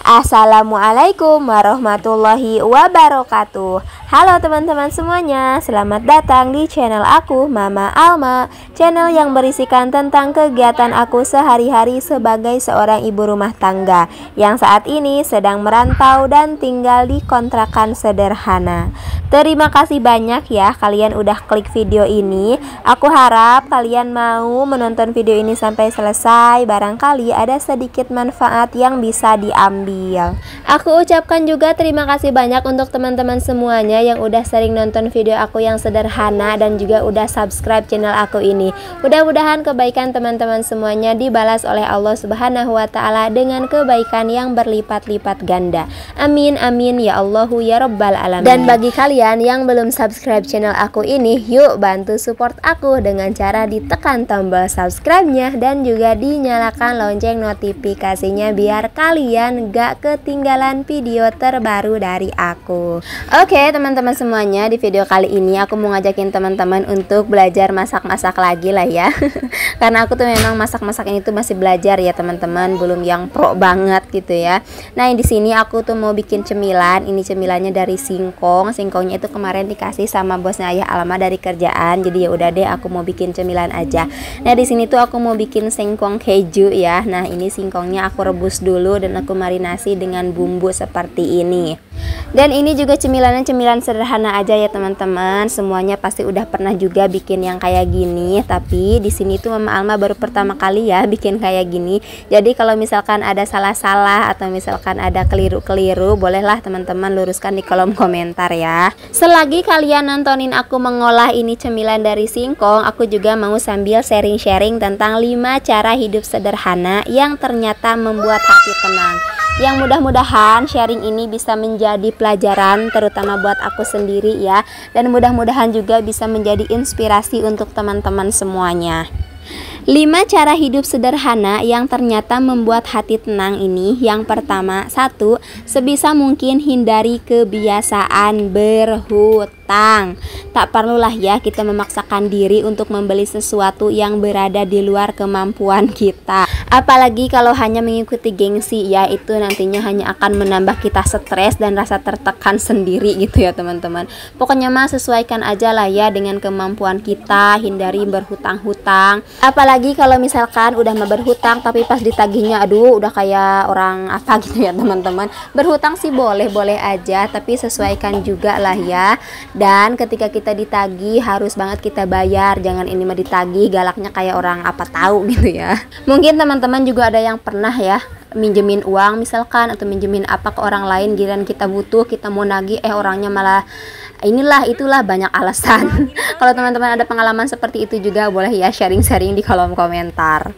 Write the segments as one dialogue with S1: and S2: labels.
S1: Assalamualaikum warahmatullahi wabarakatuh. Halo teman-teman semuanya, selamat datang di channel aku, Mama Alma. Channel yang berisikan tentang kegiatan aku sehari-hari sebagai seorang ibu rumah tangga yang saat ini sedang merantau dan tinggal di kontrakan sederhana. Terima kasih banyak ya kalian udah klik video ini. Aku harap kalian mau menonton video ini sampai selesai. Barangkali ada sedikit manfaat yang bisa diambil. Aku ucapkan juga terima kasih banyak untuk teman-teman semuanya yang udah sering nonton video aku yang sederhana dan juga udah subscribe channel aku ini. Mudah-mudahan kebaikan teman-teman semuanya dibalas oleh Allah Subhanahu wa taala dengan kebaikan yang berlipat-lipat ganda. Amin amin ya Allahu ya Rabbal alamin. Dan bagi kalian yang belum subscribe channel aku ini, yuk bantu support aku dengan cara ditekan tombol subscribe-nya dan juga dinyalakan lonceng notifikasinya biar kalian gak ketinggalan video terbaru dari aku. Oke teman-teman semuanya, di video kali ini aku mau ngajakin teman-teman untuk belajar masak-masak lagi lah ya. Karena aku tuh memang masak-masak ini tuh masih belajar ya teman-teman, belum yang pro banget gitu ya. Nah di sini aku tuh mau bikin cemilan. Ini cemilannya dari singkong. Singkongnya itu kemarin dikasih sama bosnya Ayah Alma dari kerjaan. Jadi ya udah deh aku mau bikin cemilan aja. Nah di sini tuh aku mau bikin singkong keju ya. Nah ini singkongnya aku rebus dulu dan aku marinasi dengan bumbu seperti ini. Dan ini juga cemilan sederhana aja ya teman-teman. Semuanya pasti udah pernah juga bikin yang kayak gini. Tapi di sini tuh Mama Alma baru pertama kali ya bikin kayak gini. Jadi kalau misalkan ada salah-salah atau misalkan ada keliru-keliru, bolehlah teman-teman luruskan di kolom komentar ya. Selagi kalian nontonin aku mengolah ini cemilan dari singkong, aku juga mau sambil sharing-sharing tentang 5 cara hidup sederhana yang ternyata membuat hati tenang. Yang mudah-mudahan sharing ini bisa menjadi pelajaran terutama buat aku sendiri ya. Dan mudah-mudahan juga bisa menjadi inspirasi untuk teman-teman semuanya. 5 cara hidup sederhana yang ternyata membuat hati tenang ini. Yang pertama, 1. Sebisa mungkin hindari kebiasaan berhutang. Tak perlulah ya kita memaksakan diri untuk membeli sesuatu yang berada di luar kemampuan kita. Apalagi kalau hanya mengikuti gengsi ya, itu nantinya hanya akan menambah kita stres dan rasa tertekan sendiri gitu ya teman-teman. Pokoknya mah sesuaikan aja lah ya dengan kemampuan kita, hindari berhutang-hutang. Apalagi kalau misalkan udah mau berhutang tapi pas ditagihnya aduh udah kayak orang apa gitu ya teman-teman. Berhutang sih boleh-boleh aja, tapi sesuaikan juga lah ya. Dan ketika kita ditagih harus banget kita bayar. Jangan ini mah ditagih galaknya kayak orang apa tahu gitu ya. Mungkin teman-teman juga ada yang pernah ya minjemin uang misalkan atau minjemin apa ke orang lain, giliran kita butuh, kita mau nagih orangnya malah inilah itulah, banyak alasan. Kalau teman-teman ada pengalaman seperti itu juga boleh ya sharing-sharing di kolom komentar.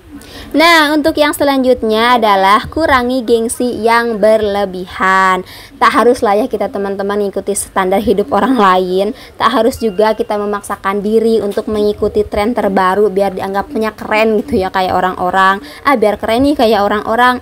S1: Nah untuk yang selanjutnya adalah kurangi gengsi yang berlebihan. Tak haruslah ya kita teman-teman mengikuti standar hidup orang lain. Tak harus juga kita memaksakan diri untuk mengikuti tren terbaru biar dianggapnya keren gitu ya kayak orang-orang. Biar keren nih kayak orang-orang.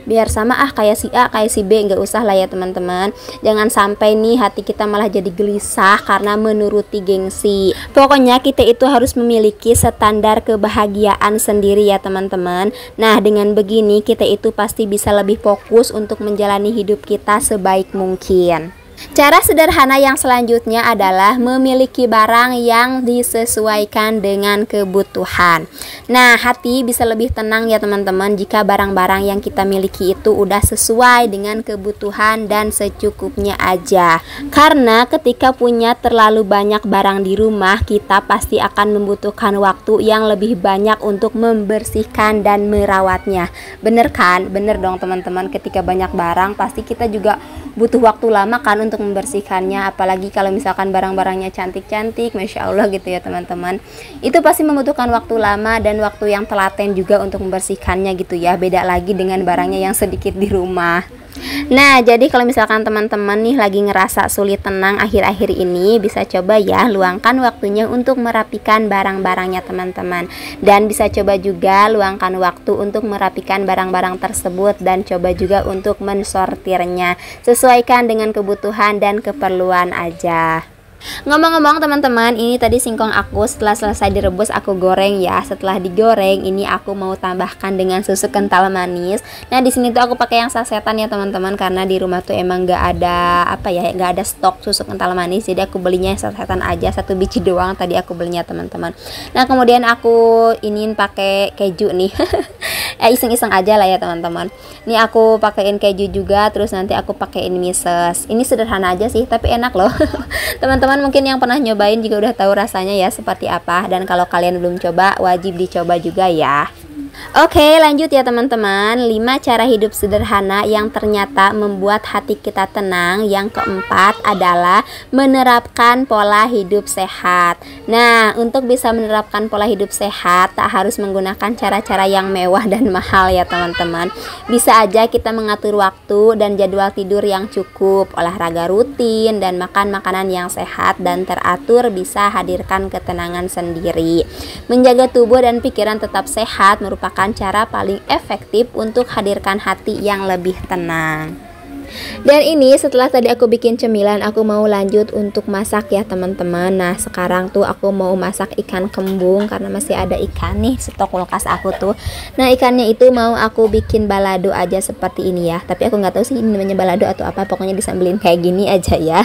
S1: Biar sama kayak si A kayak si B. Nggak usah lah ya teman-teman. Jangan sampai nih hati kita malah jadi gelisah karena menuruti gengsi. Pokoknya kita itu harus memiliki standar kebahagiaan sendiri ya teman-teman. Nah dengan begini kita itu pasti bisa lebih fokus untuk menjalani hidup kita sebaik mungkin. Cara sederhana yang selanjutnya adalah memiliki barang yang disesuaikan dengan kebutuhan. Nah hati bisa lebih tenang ya teman-teman jika barang-barang yang kita miliki itu udah sesuai dengan kebutuhan dan secukupnya aja. Karena ketika punya terlalu banyak barang di rumah, kita pasti akan membutuhkan waktu yang lebih banyak untuk membersihkan dan merawatnya. Bener kan? Bener dong teman-teman, ketika banyak barang pasti kita juga butuh waktu lama kan untuk membersihkannya. Apalagi kalau misalkan barang-barangnya cantik-cantik, Masya Allah gitu ya teman-teman, itu pasti membutuhkan waktu lama dan waktu yang telaten juga untuk membersihkannya gitu ya. Beda lagi dengan barangnya yang sedikit di rumah. Nah jadi kalau misalkan teman-teman nih lagi ngerasa sulit tenang akhir-akhir ini, bisa coba ya luangkan waktunya untuk merapikan barang-barangnya teman-teman. Dan bisa coba juga luangkan waktu untuk merapikan barang-barang tersebut dan coba juga untuk mensortirnya. Sesuaikan dengan kebutuhan dan keperluan aja. Ngomong-ngomong teman-teman, ini tadi singkong aku setelah selesai direbus aku goreng ya. Setelah digoreng, ini aku mau tambahkan dengan susu kental manis. Nah, di sini tuh aku pakai yang sasetan ya teman-teman, karena di rumah tuh emang nggak ada nggak ada stok susu kental manis. Jadi aku belinya yang sasetan aja, 1 biji doang tadi aku belinya teman-teman. Nah, kemudian aku iniin pakai keju nih. Iseng-iseng aja lah ya teman-teman. Ini aku pakein keju juga, terus nanti aku pakein mises. Ini sederhana aja sih, tapi enak loh. Teman-teman mungkin yang pernah nyobain juga udah tahu rasanya ya seperti apa. Dan kalau kalian belum coba, wajib dicoba juga ya. Oke, lanjut ya teman-teman. 5 cara hidup sederhana yang ternyata membuat hati kita tenang. Yang keempat adalah menerapkan pola hidup sehat. Nah, untuk bisa menerapkan pola hidup sehat, tak harus menggunakan cara-cara yang mewah dan mahal ya teman-teman. Bisa aja kita mengatur waktu dan jadwal tidur yang cukup, olahraga rutin, dan makan makanan yang sehat dan teratur bisa hadirkan ketenangan sendiri. Menjaga tubuh dan pikiran tetap sehat merupakan cara paling efektif untuk hadirkan hati yang lebih tenang. Dan ini setelah tadi aku bikin cemilan, aku mau lanjut untuk masak ya teman-teman. Nah, sekarang tuh aku mau masak ikan kembung karena masih ada ikan nih stok kulkas aku tuh. Nah, ikannya itu mau aku bikin balado aja seperti ini ya. Tapi aku nggak tahu sih ini namanya balado atau apa. Pokoknya disambelin kayak gini aja ya.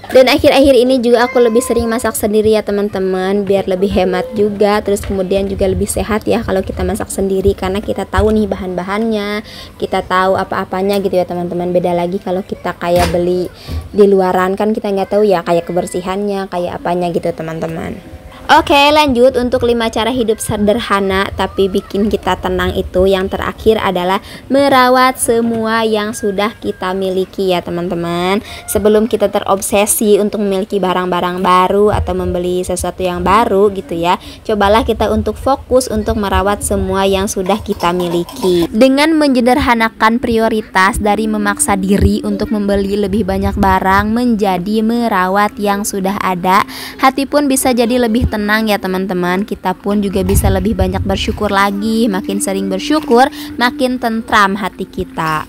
S1: Dan akhir-akhir ini juga aku lebih sering masak sendiri ya teman-teman, biar lebih hemat juga. Terus kemudian juga lebih sehat ya kalau kita masak sendiri, karena kita tahu nih bahan-bahannya, kita tahu apa-apanya gitu ya teman-teman. Beda lagi kalau kita kayak beli di luaran, kan kita nggak tahu ya kayak kebersihannya, kayak apanya gitu teman-teman. Oke, lanjut untuk 5 cara hidup sederhana tapi bikin kita tenang itu. Yang terakhir adalah merawat semua yang sudah kita miliki ya teman-teman. Sebelum kita terobsesi untuk memiliki barang-barang baru atau membeli sesuatu yang baru gitu ya, cobalah kita untuk fokus untuk merawat semua yang sudah kita miliki. Dengan menyederhanakan prioritas dari memaksa diri untuk membeli lebih banyak barang menjadi merawat yang sudah ada, hati pun bisa jadi lebih tenang ya teman-teman. Kita pun juga bisa lebih banyak bersyukur lagi. Makin sering bersyukur, makin tentram hati kita.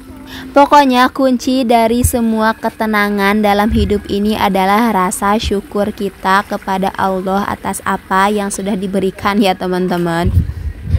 S1: Pokoknya kunci dari semua ketenangan dalam hidup ini adalah rasa syukur kita kepada Allah atas apa yang sudah diberikan ya teman-teman.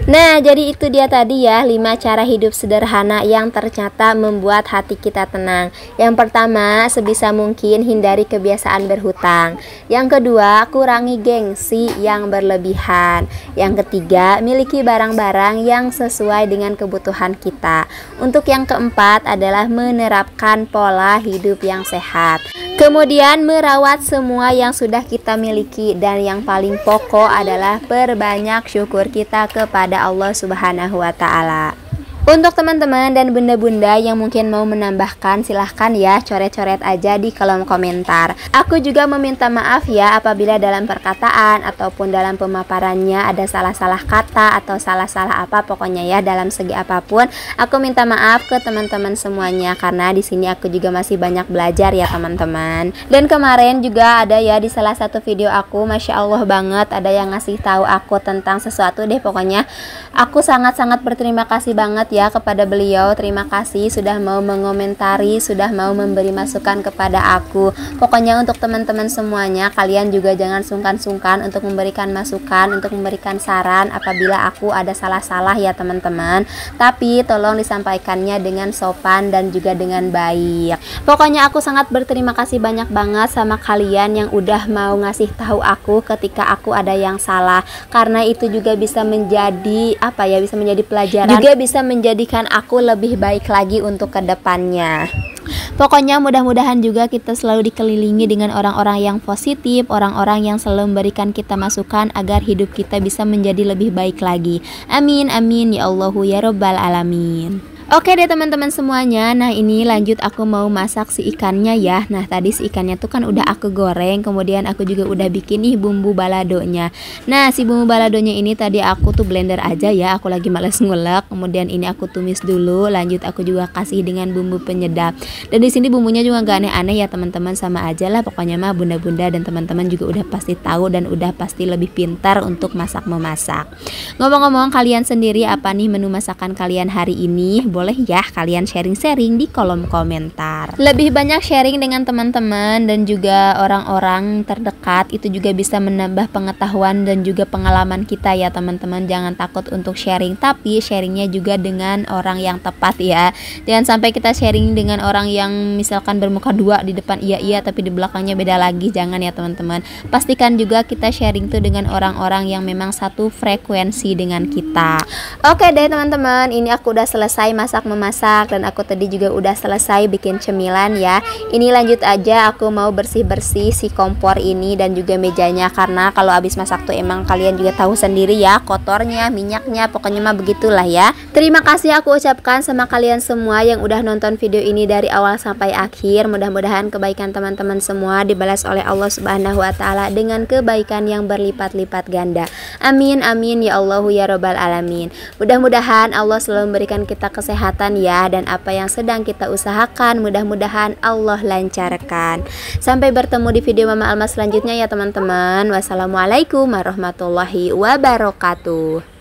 S1: Nah, jadi itu dia tadi ya 5 cara hidup sederhana yang ternyata membuat hati kita tenang. Yang pertama, sebisa mungkin hindari kebiasaan berhutang. Yang kedua, kurangi gengsi yang berlebihan. Yang ketiga, miliki barang-barang yang sesuai dengan kebutuhan kita. Untuk yang keempat adalah menerapkan pola hidup yang sehat. Kemudian merawat semua yang sudah kita miliki, dan yang paling pokok adalah perbanyak syukur kita kepada Allah Subhanahu wa Ta'ala. Untuk teman-teman dan bunda-bunda yang mungkin mau menambahkan, silahkan ya coret-coret aja di kolom komentar. Aku juga meminta maaf ya apabila dalam perkataan ataupun dalam pemaparannya ada salah-salah kata atau salah-salah apa, pokoknya ya dalam segi apapun aku minta maaf ke teman-teman semuanya, karena di sini aku juga masih banyak belajar ya teman-teman. Dan kemarin juga ada ya di salah satu video aku, Masya Allah banget, ada yang ngasih tahu aku tentang sesuatu deh. Pokoknya aku sangat-sangat berterima kasih banget ya kepada beliau. Terima kasih sudah mau mengomentari, sudah mau memberi masukan kepada aku. Pokoknya untuk teman-teman semuanya, kalian juga jangan sungkan-sungkan untuk memberikan masukan, untuk memberikan saran apabila aku ada salah-salah ya teman-teman. Tapi tolong disampaikannya dengan sopan dan juga dengan baik. Pokoknya aku sangat berterima kasih banyak banget sama kalian yang udah mau ngasih tahu aku ketika aku ada yang salah, karena itu juga bisa menjadi bisa menjadi pelajaran, juga bisa menjadikan aku lebih baik lagi untuk kedepannya. Pokoknya mudah-mudahan juga kita selalu dikelilingi dengan orang-orang yang positif, orang-orang yang selalu memberikan kita masukan agar hidup kita bisa menjadi lebih baik lagi. Amin, amin ya Allahu ya Rabbal Alamin. Oke deh teman-teman semuanya. Nah, ini lanjut aku mau masak si ikannya ya. Nah, tadi si ikannya tuh kan udah aku goreng, kemudian aku juga udah bikin nih bumbu baladonya. Nah, si bumbu baladonya ini tadi aku tuh blender aja ya, aku lagi males ngulek. Kemudian ini aku tumis dulu, lanjut aku juga kasih dengan bumbu penyedap. Dan di sini bumbunya juga gak aneh-aneh ya teman-teman, sama aja lah pokoknya mah. Bunda-bunda dan teman-teman juga udah pasti tahu dan udah pasti lebih pintar untuk masak-memasak. Ngomong-ngomong, kalian sendiri apa nih menu masakan kalian hari ini? boleh ya kalian sharing-sharing di kolom komentar. Lebih banyak sharing dengan teman-teman dan juga orang-orang terdekat, itu juga bisa menambah pengetahuan dan juga pengalaman kita ya teman-teman. Jangan takut untuk sharing, tapi sharingnya juga dengan orang yang tepat ya. Jangan sampai kita sharing dengan orang yang misalkan bermuka dua, di depan iya tapi di belakangnya beda lagi. Jangan ya teman-teman. Pastikan juga kita sharing tuh dengan orang-orang yang memang satu frekuensi dengan kita. Oke deh teman-teman, ini aku udah selesai memasak dan aku tadi juga udah selesai bikin cemilan ya. Ini lanjut aja, aku mau bersih-bersih si kompor ini dan juga mejanya, karena kalau habis masak tuh emang kalian juga tahu sendiri ya, kotornya, minyaknya, pokoknya mah begitulah ya. Terima kasih aku ucapkan sama kalian semua yang udah nonton video ini dari awal sampai akhir. Mudah-mudahan kebaikan teman-teman semua dibalas oleh Allah Subhanahu wa taala dengan kebaikan yang berlipat-lipat ganda. Amin amin ya Allah ya Rabbal alamin. Mudah-mudahan Allah selalu memberikan kita kesehatan ya, dan apa yang sedang kita usahakan mudah-mudahan Allah lancarkan. Sampai bertemu di video Mama Alma selanjutnya ya teman-teman. Wassalamualaikum warahmatullahi wabarakatuh.